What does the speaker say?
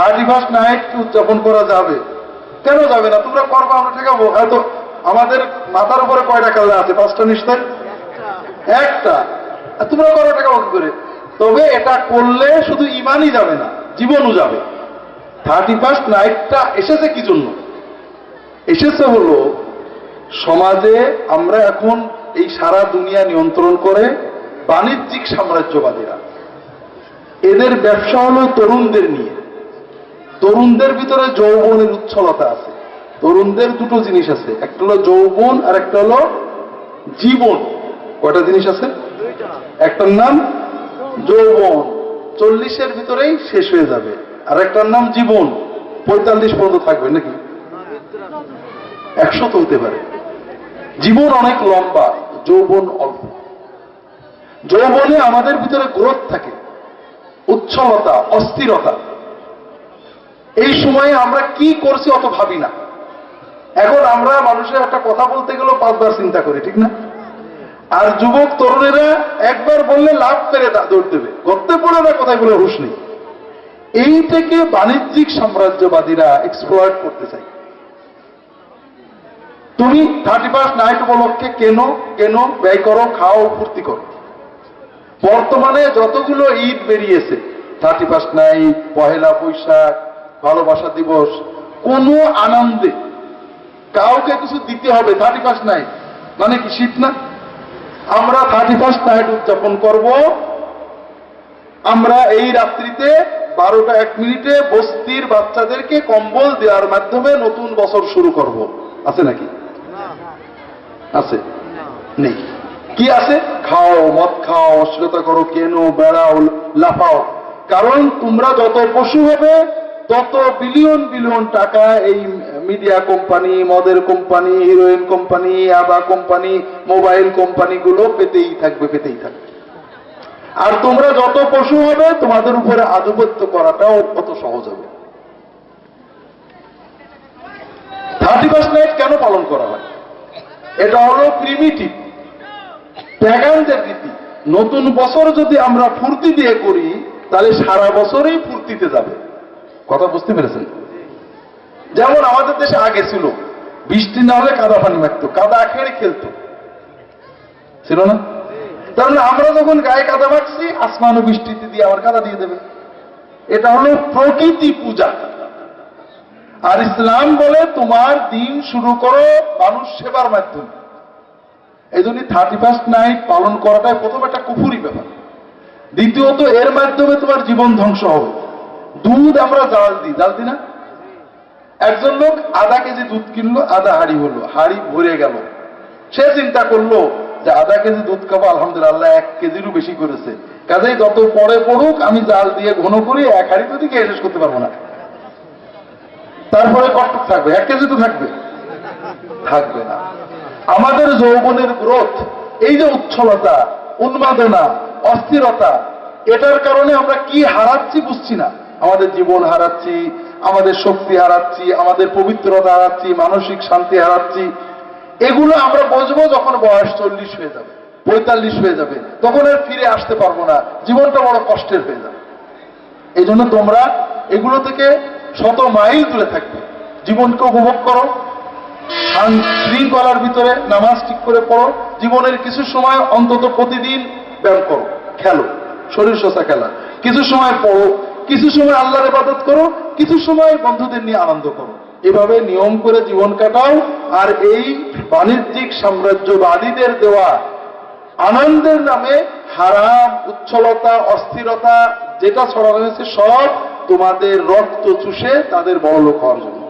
31st night উদযাপন করা যাবে, কেন যাবে না? তোমরা করবা, আমরা ঠেকাবো? হয়তো আমাদের মাথার উপরে কয়টা কালা আছে? 5টা নিশ্চয়, একটা। তোমরা করো, ঠেকাবো কি করে? তবে এটা করলে শুধু ইমানই যাবে না, জীবনও যাবে। 31st নাইটটা এসেছে কি জন্য? এসেছে হলো সমাজে আমরা এখন এই সারা দুনিয়া নিয়ন্ত্রণ করে বাণিজ্যিক সাম্রাজ্যবাদীরা। এদের ব্যবসা হলো তরুণদের নিয়ে। তরুণদের ভিতরে যৌবনের উচ্ছলতা আছে। তরুণদের দুটো জিনিস আছে, একটা হলো যৌবন আর একটা হলো জীবন। কয়টা জিনিস আছে? একটার নাম যৌবন, 40-এর ভিতরেই শেষ হয়ে যাবে, আর একটার নাম জীবন, 45 পর্যন্ত থাকবে, নাকি 100 তো হতে পারে। জীবন অনেক লম্বা, যৌবন অল্প। যৌবনে আমাদের ভিতরে গ্রোথ থাকে, উচ্ছলতা, অস্থিরতা। এই সময়ে আমরা কি করছি অত ভাবি না। এখন আমরা মানুষের একটা কথা বলতে গেলেও 5 বার চিন্তা করি, ঠিক না? আর যুবক তরুণেরা একবার বললে লাভ পেরে দৌড় দেবে, গর্তে পড়ে না, কোথায় বলে হুঁশ নেই। এই থেকে বাণিজ্যিক সাম্রাজ্যবাদীরা এক্সপ্লয়েট করতে চায়। তুমি 31st নাইট উপলক্ষে কেন ব্যয় করো, খাও, ফুর্তি করো। বর্তমানে যতগুলো ঈদ বেরিয়েছে, 31st নাইট, পহেলা বৈশাখ, ভালোবাসা দিবস, কোন আনন্দে কাউকে কিছু দিতে হবে 31st নাইট মানে কি শীত না? আমরা 31st নাইট উদযাপন করব। আমরা এই রাত্রিতে 12টা 1 মিনিটে বস্তির বাচ্চাদেরকে কম্বল দেওয়ার মাধ্যমে নতুন বছর শুরু করব। আছে নাকি? আছে? নেই। কি আছে? খাও, মদ খাও, অশ্লীলতা করো, কেন, বেড়াও, লাফাও। কারণ তোমরা যত পশু হবে তত বিলিয়ন বিলিয়ন টাকা এই মিডিয়া কোম্পানি, মদের কোম্পানি, হিরোইন কোম্পানি, আবা কোম্পানি, মোবাইল কোম্পানিগুলো পেতেই থাকবে। আর তোমরা যত পশু হবে তোমাদের উপরে আধিপত্য করাটাও কত সহজ হবে। 31st নাইট কেন পালন করা হয়? এটা হলো প্রিমিটিভ, প্যাগানদের রীতি। নতুন বছর যদি আমরা ফুর্তি দিয়ে করি তাহলে সারা বছরই ফুর্তিতে যাবে। কথা বুঝতে পেরেছেন? যেমন আমাদের দেশে আগে ছিল, বৃষ্টি না হলে কাদা পানি মাখতো, কাদা খেয়ে খেলতো, ছিল না? তার মানে আমরা যখন গায়ে কাদা মাখছি, আসমান ও বৃষ্টিতে দিয়ে আবার কাদা দিয়ে দেবে। এটা হলো প্রকৃতি পূজা। আর ইসলাম বলে তোমার দিন শুরু করো মানুষ সেবার মাধ্যমে। এই জন্য 31st নাইট পালন করাটাই প্রথম একটা কুফুরি ব্যাপার। দ্বিতীয়ত এর মাধ্যমে তোমার জীবন ধ্বংস হবে। দুধ আমরা জাল দিই না? একজন লোক আধা কেজি দুধ কিনলো, আধা হাড়ি হলো, হাড়ি ভরে গেল। সে চিন্তা করলো যে আধা কেজি দুধ খাবো, আলহামদুলিল্লাহ 1 কেজিরও বেশি করেছে, কাজেই যত পরে পড়ুক আমি জাল দিয়ে ঘন করি, 1 হাড়ি তো দিকে শেষ করতে পারবো না। তারপরে কতটুক থাকবে? 1 কেজি তো থাকবে না। আমাদের যৌবনের গ্রোথ, এই যে উচ্ছলতা, উন্মাদনা, অস্থিরতা, এটার কারণে আমরা কি হারাচ্ছি বুঝছি না। আমাদের জীবন হারাচ্ছি, আমাদের শক্তি হারাচ্ছি, আমাদের পবিত্রতা হারাচ্ছি, মানসিক শান্তি হারাচ্ছি। এগুলো আমরা বুঝবো যখন বয়স 40 হয়ে যাবে, 45 হয়ে যাবে, তখন আর ফিরে আসতে পারবো না, জীবনটা বড় কষ্টের হয়ে যাবে। এই জন্য তোমরা এগুলো থেকে 100 মাইল দূরে থাকবে। জীবনকে উপভোগ করো, শৃঙ্খলার ভিতরে নামাজ ঠিক করে পড়ো, জীবনের কিছু সময় অন্তত প্রতিদিন ব্যায়াম করো, খেলো, শরীর চর্চা খেলা, কিছু সময় পড়ো, কিছু সময় আল্লাহর ইবাদত করো, কিছু সময় বন্ধুদের নিয়ে আনন্দ করো। এভাবে নিয়ম করে জীবন কাটাও। আর এই বাণিজ্যিক সাম্রাজ্যবাদীদের দেওয়া আনন্দের নামে হারাম, উচ্ছলতা, অস্থিরতা যেটা ছড়ানো হয়েছে, সব তোমাদের রক্ত চুষে তাদের বড়লোক হওয়ার জন্য।